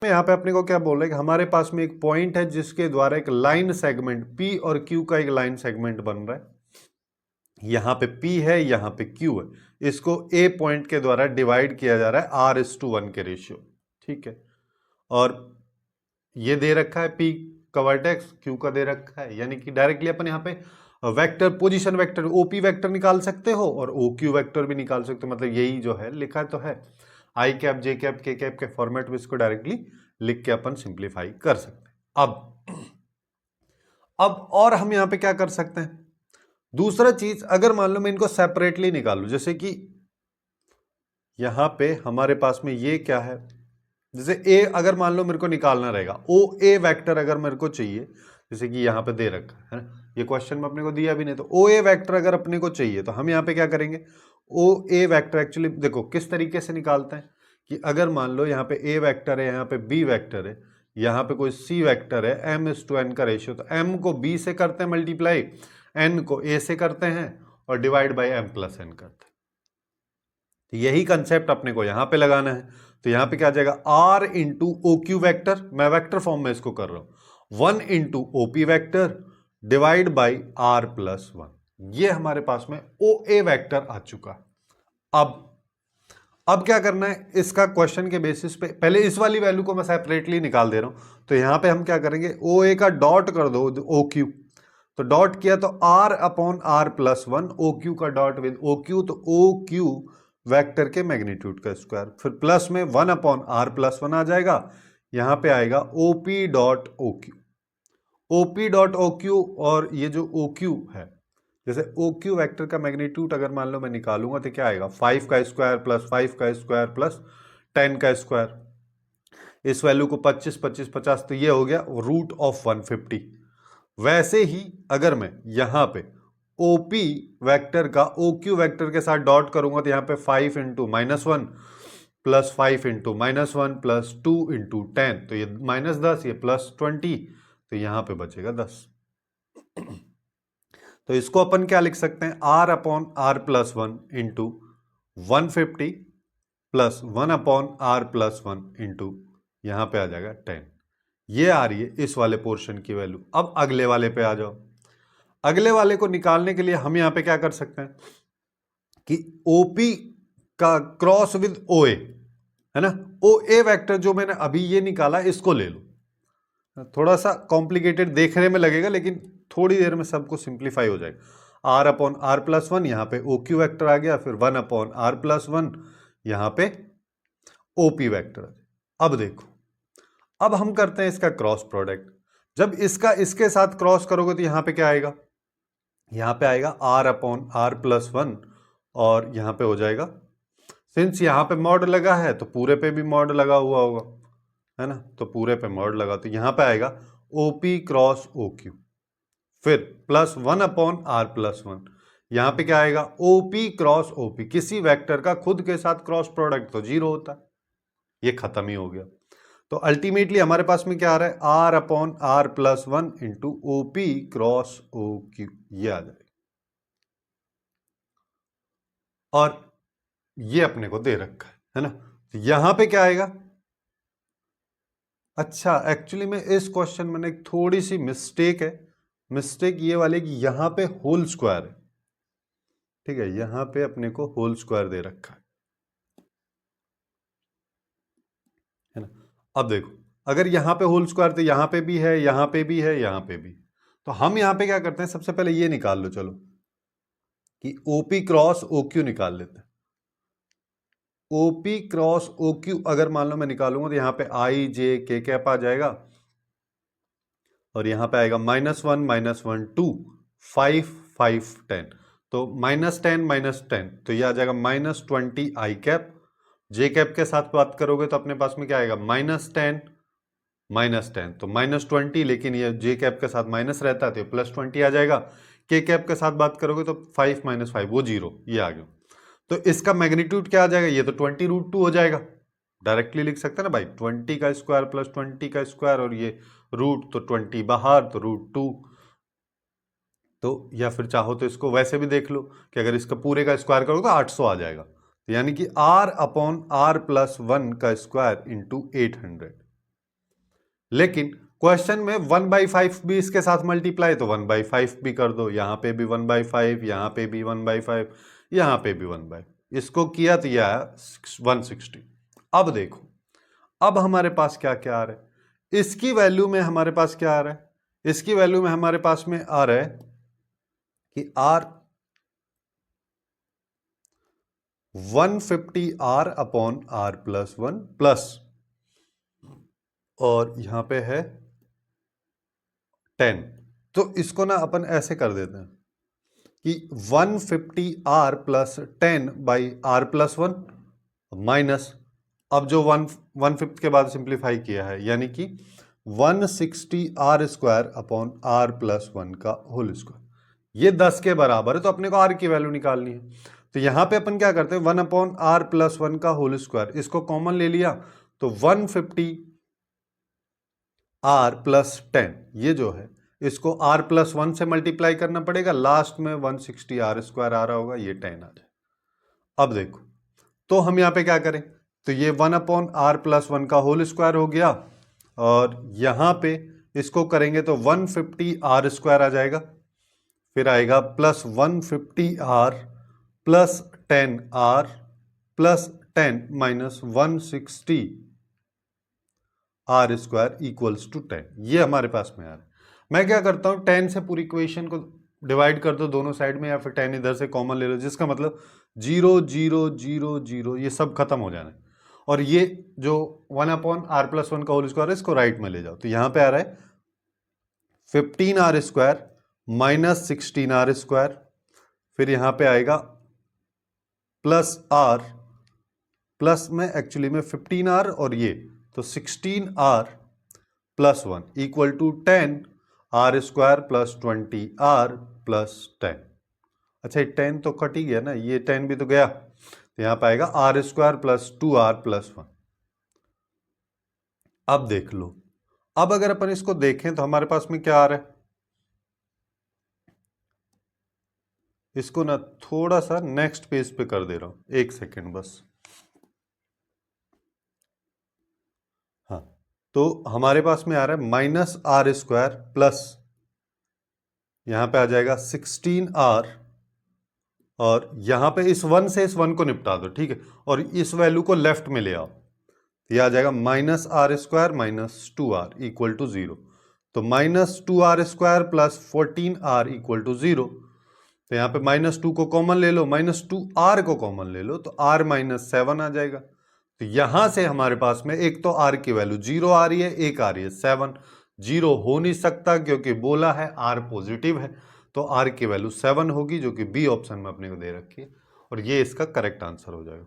यहाँ पे अपने को क्या बोल रहे हैं कि हमारे पास में एक पॉइंट है जिसके द्वारा एक लाइन सेगमेंट P और Q का एक लाइन सेगमेंट बन रहा है। यहाँ पे P है, यहाँ पे Q है, इसको A पॉइंट के द्वारा डिवाइड किया जा रहा है R:1 के रेशियो, ठीक है। और ये दे रखा है P का वर्टेक्स, Q का दे रखा है, यानी कि डायरेक्टली अपन यहाँ पे vector, position vector OP vector निकाल सकते हो और OQ वेक्टर भी निकाल सकते हो। मतलब यही जो है लिखा तो है, आई कैप जे कैप के कैप के फॉर्मेट में इसको डायरेक्टली लिख के अपन सिंप्लीफाई कर सकते हैं। अब और हम यहां पे क्या कर सकते हैं, दूसरा चीज, अगर मान लो मैं इनको सेपरेटली निकालू, जैसे कि यहां पे हमारे पास में ये क्या है, जैसे ए अगर मान लो मेरे को निकालना रहेगा, ओ ए वेक्टर अगर मेरे को चाहिए, जैसे कि यहां पे दे रखा है ना, ये क्वेश्चन में अपने को दिया भी नहीं, तो ओ ए वेक्टर अगर अपने को चाहिए तो हम यहां पे क्या करेंगे, ओ ए वेक्टर एक्चुअली देखो किस तरीके से निकालते हैं कि अगर मान लो यहाँ पे ए वेक्टर है, यहाँ पे बी वेक्टर है, यहाँ पे कोई सी वेक्टर है, m:n का रेशियो, तो m को b से करते हैं मल्टीप्लाई, n को a से करते हैं और divide by m plus n करते हैं। तो यही कंसेप्ट अपने को यहां पे लगाना है। तो यहां पे क्या आ जाएगा, r into O Q vector, मैं वेक्टर फॉर्म में इसको कर रहा हूं, 1 into OP vector divide by r+1, ये हमारे पास में ओ ए वैक्टर आ चुका। अब क्या करना है, इसका क्वेश्चन के बेसिस पे पहले इस वाली वैल्यू को मैं सेपरेटली निकाल दे रहा हूं, तो यहां पे हम क्या करेंगे, ओ ए का डॉट कर दो ओ क्यू, तो डॉट किया तो r/r+1, ओ क्यू का डॉट विद ओ क्यू, तो ओ क्यू वेक्टर के मैग्नीट्यूड का स्क्वायर, फिर प्लस में 1/r+1 आ जाएगा, यहां पे आएगा OP.OQ, OP.OQ, और ये जो OQ है, जैसे OQ वेक्टर का मैग्नीट्यूड अगर मान लो मैं निकालूंगा तो क्या आएगा, 5 का स्क्वायर प्लस 5 का स्क्वायर प्लस 10 का स्क्वायर, इस वैल्यू को 25 25 50, तो ये हो गया √150। वैसे ही अगर मैं यहां पे OP वेक्टर का OQ वेक्टर के साथ डॉट करूंगा तो यहां पे 5 into -1 plus 5 into -1 plus 2 into 10, तो ये -10, ये +20, तो यहां पे बचेगा 10। तो इसको अपन क्या लिख सकते हैं, r/r+1 into 150 plus 1/r+1 into यहां पे आ जाएगा 10, ये आ रही है इस वाले पोर्शन की वैल्यू। अब अगले वाले पे आ जाओ, अगले वाले को निकालने के लिए हम यहां पे क्या कर सकते हैं कि OP का क्रॉस विद OA है ना, OA वेक्टर जो मैंने अभी ये निकाला इसको ले लो, थोड़ा सा कॉम्प्लिकेटेड देखने में लगेगा लेकिन थोड़ी देर में सबको सिंप्लीफाई हो जाएगा। r/r+1 यहां पे OQ वेक्टर आ गया, फिर 1/r+1 यहां पे OP वेक्टर। अब देखो, अब हम करते हैं इसका क्रॉस प्रोडक्ट, जब इसका इसके साथ क्रॉस करोगे तो यहां पे क्या आएगा, यहां पे आएगा r/r+1 और यहां पे हो जाएगा, सिंस यहां पे मॉड लगा है तो पूरे पे भी मॉड लगा हुआ होगा, है ना, तो पूरे पे मॉड लगा, तो यहां पे आएगा OP क्रॉस OQ, फिर प्लस 1/r+1, यहां पे क्या आएगा, OP क्रॉस OP, किसी वेक्टर का खुद के साथ क्रॉस प्रोडक्ट तो 0 होता है, ये खत्म ही हो गया। तो अल्टीमेटली हमारे पास में क्या आ रहा है, r/r+1 into OP cross OQ, ये आ जाएगा, और ये अपने को दे रखा है ना, तो यहां पे क्या आएगा, अच्छा एक्चुअली में इस क्वेश्चन में एक थोड़ी सी मिस्टेक है, मिस्टेक ये वाले कि यहां पे होल स्क्वायर है, ठीक है, यहां पे अपने को होल स्क्वायर दे रखा है ना। अब देखो, अगर यहां पे होल स्क्वायर तो यहां पे भी है, यहां पे भी है, यहां पे भी, तो हम यहां पे क्या करते हैं, सबसे पहले ये निकाल लो चलो कि OP क्रॉस OQ निकाल लेते हैं। OP क्रॉस OQ अगर मान लो मैं निकालूंगा तो यहां पे I J K कैप आ जाएगा, और यहां पे आएगा -1 -1 2 5 5 10, तो -10 -10, तो ये आ जाएगा -20 I कैप, J कैप के साथ बात करोगे तो अपने पास में क्या आएगा, -10 -10, तो -20, लेकिन ये J कैप के साथ माइनस रहता है तो +20 आ जाएगा, K कैप के साथ बात करोगे तो 5 - 5 वो 0, ये आ गया। तो इसका मैग्नीट्यूड क्या आ जाएगा, ये तो 20√2 हो जाएगा, डायरेक्टली लिख सकते हैं ना भाई, 20 का स्क्वायर प्लस 20 का स्क्वायर, और ये रूट, तो 20 बाहर तो √2, तो या फिर चाहो तो इसको वैसे भी देख लो कि अगर इसका पूरे का स्क्वायर करो तो 800 आ जाएगा, तो यानी कि r/r+1 का स्क्वायर इंटू 800, लेकिन क्वेश्चन में 1/5 भी इसके साथ मल्टीप्लाई, तो 1/5 भी कर दो, यहां पे भी 1/5, यहां पे भी 1/5, यहां पे भी 1/5, इसको किया तो यह आया 160। अब देखो, अब हमारे पास क्या क्या आ रहा है, इसकी वैल्यू में हमारे पास क्या आ रहा है, इसकी वैल्यू में हमारे पास में आ रहा है कि R 150R/R+1 प्लस, और यहां पे है 10। तो इसको ना अपन ऐसे कर देते हैं कि 150R + 10/R+1 माइनस, अब जो 1/5 के बाद सिंप्लीफाई किया है, यानी कि 160R² का होल स्क्वायर, ये 10 के बराबर है, तो अपने को R की वैल्यू निकालनी है। तो यहां पे अपन क्या करते हैं, 1/R+1 का होल स्क्वायर, इसको कॉमन ले लिया, तो 150R + 10, ये जो है इसको R+1 से मल्टीप्लाई करना पड़ेगा, लास्ट में 160R² आ रहा होगा, ये 10 आ जाए। अब देखो, तो हम यहां पे क्या करें, तो ये 1/R+1 का होल स्क्वायर हो गया, और यहां पे इसको करेंगे तो 150R² आ जाएगा, फिर आएगा प्लस 150R + 10R + 10 - 160R² = 10, ये हमारे पास में आ रहा है। मैं क्या करता हूं, 10 से पूरी इक्वेशन को डिवाइड कर दो दोनों साइड में, या फिर 10 इधर से कॉमन ले लो, जिसका मतलब 0 0 0 0 ये सब खत्म हो जाना है, और ये जो 1/R+1 का होल स्क्वायर है, इसको राइट में ले जाओ, तो यहां पे आ रहा है 15R² - 16R², फिर यहां पे आएगा प्लस R, प्लस में एक्चुअली में 15R और ये, तो 16R + 1 = 10R² + 20R + 10। अच्छा, ये 10 तो कट ही गया ना, ये 10 भी तो गया, तो यहां पे आएगा R² + 2R + 1। अब देख लो, अब अगर अपन इसको देखें तो हमारे पास में क्या आ रहा है, इसको ना थोड़ा सा नेक्स्ट पेज पे कर दे रहा हूं, एक सेकेंड बस। हाँ, तो हमारे पास में आ रहा है -R² प्लस, यहां पे आ जाएगा 16R, और यहां पे इस 1 से इस 1 को निपटा दो, ठीक है, और इस वैल्यू को लेफ्ट में ले आओ, ये आ जाएगा -R² - 2R = 0, तो -2R² + 14R = 0, तो यहाँ पे -2 को कॉमन ले लो, -2R को कॉमन ले लो, तो R - 7 आ जाएगा। तो यहां से हमारे पास में एक तो R की वैल्यू 0 आ रही है, एक आ रही है 7, 0 हो नहीं सकता क्योंकि बोला है R पॉजिटिव है, तो R की वैल्यू 7 होगी, जो कि बी ऑप्शन में अपने को दे रखी है, और ये इसका करेक्ट आंसर हो जाएगा।